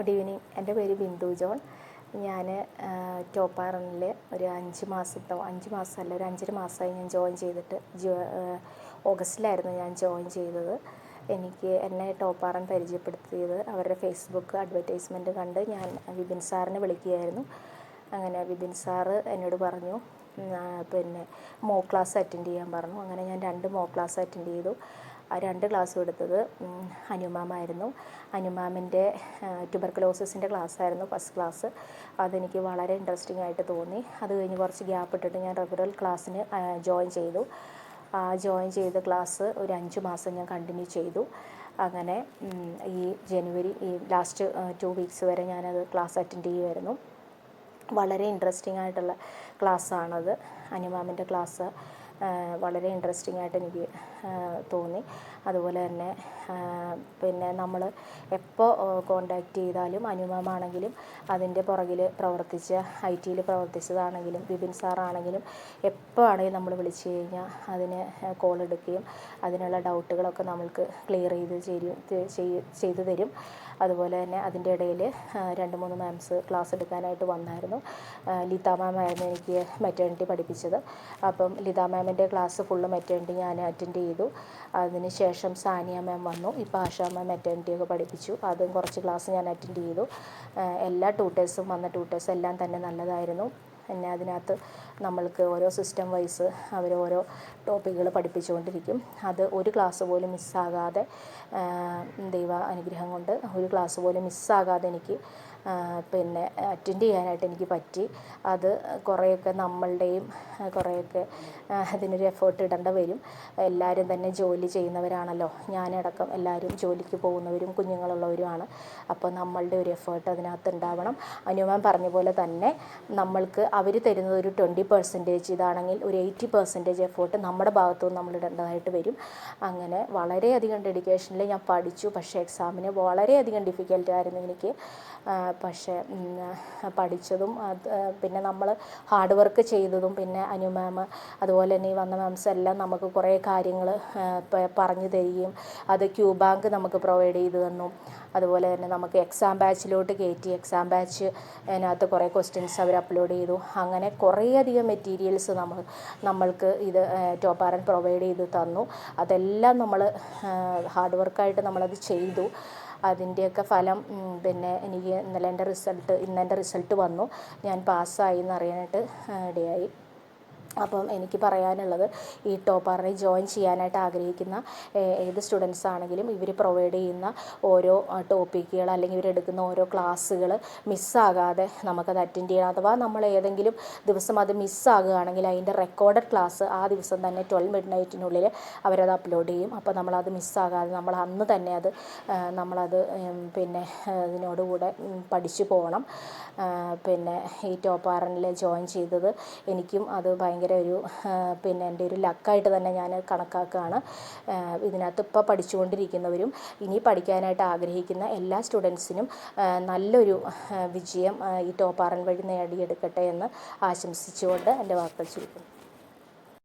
Good evening. എൻ്റെ പേര് Bindu John. ഞാൻ ടോപ്പാറനിൽ ഒരു 5 മാസമല്ല, ഒരു 5.5 മാസമായി ഞാൻ ജോയിൻ ചെയ്തിട്ട്. ഓഗസ്റ്റിലായിരുന്നു ഞാൻ ജോയിൻ ചെയ്തത്. എനിക്ക് എന്നെ ടോപ്പാറൻ പരിചയപ്പെടുത്തിയത് അവരുടെ ഫേസ്ബുക്ക് അഡ്വർടൈസ്മെൻറ്റ് കണ്ട് ഞാൻ വിപിൻ സാറിനെ വിളിക്കുകയായിരുന്നു. അങ്ങനെ വിപിൻ സാറ് എന്നോട് പറഞ്ഞു, പിന്നെ മോക്ക് ക്ലാസ് അറ്റൻഡ് ചെയ്യാൻ പറഞ്ഞു. അങ്ങനെ ഞാൻ 2 മോക്ക് ക്ലാസ് അറ്റൻഡ് ചെയ്തു. ആ 2 ക്ലാസ്സും എടുത്തത് അനുമാമായിരുന്നു. അനുമാമിൻ്റെ ട്യൂബർക്കുലോസിസിൻ്റെ ക്ലാസ്സായിരുന്നു ഫസ്റ്റ് ക്ലാസ്. അതെനിക്ക് വളരെ ഇൻട്രസ്റ്റിംഗ് ആയിട്ട് തോന്നി. അത് കഴിഞ്ഞ് കുറച്ച് ഗ്യാപ്പ് ഇട്ടിട്ട് ഞാൻ റെഗുലർ ക്ലാസ്സിന് ജോയിൻ ചെയ്തു. ജോയിൻ ചെയ്ത ക്ലാസ് ഒരു 5 മാസം ഞാൻ കണ്ടിന്യൂ ചെയ്തു. അങ്ങനെ ഈ ജനുവരി ലാസ്റ്റ് 2 വീക്സ് വരെ ഞാനത് ക്ലാസ് അറ്റൻഡ് ചെയ്യുമായിരുന്നു. വളരെ ഇൻട്രസ്റ്റിംഗ് ആയിട്ടുള്ള ക്ലാസ്സാണത്. അനുമാമിൻ്റെ ക്ലാസ് വളരെ ഇൻട്രസ്റ്റിംഗ് ആയിട്ട് എനിക്ക് തോന്നി. അതുപോലെ തന്നെ പിന്നെ നമ്മൾ എപ്പോൾ കോണ്ടാക്റ്റ് ചെയ്താലും അനുമാമാണെങ്കിലും അതിൻ്റെ പുറകിൽ പ്രവർത്തിച്ച IT പ്രവർത്തിച്ചതാണെങ്കിലും വിപിൻ സാറാണെങ്കിലും എപ്പോൾ ആണെങ്കിലും നമ്മൾ വിളിച്ചു കഴിഞ്ഞാൽ അതിന് കോൾ എടുക്കുകയും അതിനുള്ള ഡൗട്ടുകളൊക്കെ നമ്മൾക്ക് ക്ലിയർ ചെയ്ത് തരും. അതുപോലെ തന്നെ അതിൻ്റെ ഇടയിൽ 2-3 മാംസ് ക്ലാസ് എടുക്കാനായിട്ട് വന്നായിരുന്നു. ലിത മാമായിരുന്നു എനിക്ക് മെറ്റേണിറ്റി പഠിപ്പിച്ചത്. അപ്പം ലിത മാമിൻ്റെ ക്ലാസ് ഫുള്ള് മെറ്റേണിറ്റി ഞാൻ അറ്റൻഡ് ചെയ്തു. അതിന് ശേഷം സാനിയ മാം വന്നു. ഇപ്പോൾ ആശാ മാം മെറ്റേണിറ്റിയൊക്കെ പഠിപ്പിച്ചു. അതും കുറച്ച് ക്ലാസ് ഞാൻ അറ്റൻഡ് ചെയ്തു. എല്ലാ ട്യൂട്ടേഴ്സും വന്ന ട്യൂട്ടേഴ്സ് എല്ലാം തന്നെ നല്ലതായിരുന്നു. പിന്നെ അതിനകത്ത് നമ്മൾക്ക് ഓരോ സിസ്റ്റം വൈസ് അവർ ഓരോ ടോപ്പിക്കുകൾ പഠിപ്പിച്ചുകൊണ്ടിരിക്കും. അത് ഒരു ക്ലാസ് പോലും മിസ്സാകാതെ, ദൈവ അനുഗ്രഹം കൊണ്ട് ഒരു ക്ലാസ് പോലും മിസ്സാകാതെ എനിക്ക് പിന്നെ അറ്റൻഡ് ചെയ്യാനായിട്ട് എനിക്ക് പറ്റി. അത് കുറേയൊക്കെ നമ്മളുടെയും കുറേയൊക്കെ അതിനൊരു എഫേർട്ട് ഇടേണ്ട വരും. എല്ലാവരും തന്നെ ജോലി ചെയ്യുന്നവരാണല്ലോ. ഞാനടക്കം എല്ലാവരും ജോലിക്ക് പോകുന്നവരും കുഞ്ഞുങ്ങളുള്ളവരുമാണ്. അപ്പോൾ നമ്മളുടെ ഒരു എഫേർട്ട് അതിനകത്ത് ഉണ്ടാവണം. അനുമാൻ പറഞ്ഞ പോലെ തന്നെ നമ്മൾക്ക് അവർ തരുന്നത് ഒരു 20%, ഇതാണെങ്കിൽ ഒരു 80% എഫേർട്ട് നമ്മുടെ ഭാഗത്തുനിന്ന് നമ്മൾ ഇടേണ്ടതായിട്ട് വരും. അങ്ങനെ വളരെയധികം ഡെഡിക്കേഷനിൽ ഞാൻ പഠിച്ചു. പക്ഷേ എക്സാമിന് വളരെയധികം ഡിഫിക്കൽട്ടായിരുന്നു എനിക്ക്. പക്ഷേ പഠിച്ചതും പിന്നെ നമ്മൾ ഹാർഡ് വർക്ക് ചെയ്തതും പിന്നെ അനുമാം അതുപോലെ തന്നെ ഈ വന്ന മാംസ് എല്ലാം നമുക്ക് കുറേ കാര്യങ്ങൾ പറഞ്ഞു തരികയും അത് ക്യൂ ബാങ്ക് നമുക്ക് പ്രൊവൈഡ് ചെയ്തു തന്നു. അതുപോലെ തന്നെ നമുക്ക് എക്സാം ബാച്ചിലോട്ട് കയറ്റി. എക്സാം ബാച്ച് അതിനകത്ത് കുറേ ക്വസ്റ്റ്യൻസ് അവർ അപ്ലോഡ് ചെയ്തു. അങ്ങനെ കുറേയധികം മെറ്റീരിയൽസ് നമ്മൾക്ക് ഇത് ടോപ്പാറൻ പ്രൊവൈഡ് ചെയ്ത് തന്നു. അതെല്ലാം നമ്മൾ ഹാർഡ് വർക്കായിട്ട് നമ്മളത് ചെയ്തു. അതിൻ്റെയൊക്കെ ഫലം പിന്നെ എനിക്ക് ഇന്നെൻ്റെ റിസൾട്ട് വന്നു. ഞാൻ പാസ്സായി എന്നറിയാനായിട്ട് ഇടയായി. അപ്പം എനിക്ക് പറയാനുള്ളത്, ഈ ടോപ്പാറിനെ ജോയിൻ ചെയ്യാനായിട്ട് ആഗ്രഹിക്കുന്ന ഏത് സ്റ്റുഡൻസ് ആണെങ്കിലും ഇവർ പ്രൊവൈഡ് ചെയ്യുന്ന ഓരോ ടോപ്പിക്കുകൾ അല്ലെങ്കിൽ ഇവരെടുക്കുന്ന ഓരോ ക്ലാസ്സുകൾ മിസ്സാകാതെ നമുക്കത് അറ്റൻഡ് ചെയ്യണം. അഥവാ നമ്മൾ ഏതെങ്കിലും ദിവസം അത് മിസ്സാകുകയാണെങ്കിൽ അതിൻ്റെ റെക്കോർഡഡ് ക്ലാസ് ആ ദിവസം തന്നെ 12 midnight അവരത് അപ്ലോഡ് ചെയ്യും. അപ്പോൾ നമ്മളത് മിസ്സാകാതെ നമ്മൾ അന്ന് തന്നെ നമ്മളത് പിന്നെ ഇതിനോടുകൂടെ പഠിച്ചു പോകണം. പിന്നെ ഈ ടോപ്പാറിനിൽ ജോയിൻ ചെയ്തത് എനിക്കും അത് ഭയങ്കര പിന്നെ എൻ്റെ ഒരു ലക്കായിട്ട് തന്നെ ഞാൻ കണക്കാക്കുകയാണ്. ഇതിനകത്ത് ഇപ്പോൾ പഠിച്ചുകൊണ്ടിരിക്കുന്നവരും ഇനി പഠിക്കാനായിട്ട് ആഗ്രഹിക്കുന്ന എല്ലാ സ്റ്റുഡൻസിനും നല്ലൊരു വിജയം ഈ ടോപ്പാറൻ വഴി നേടിയെടുക്കട്ടെ എന്ന് ആശംസിച്ചുകൊണ്ട് എൻ്റെ വാക്കുകൾ ചുരുക്കുന്നു.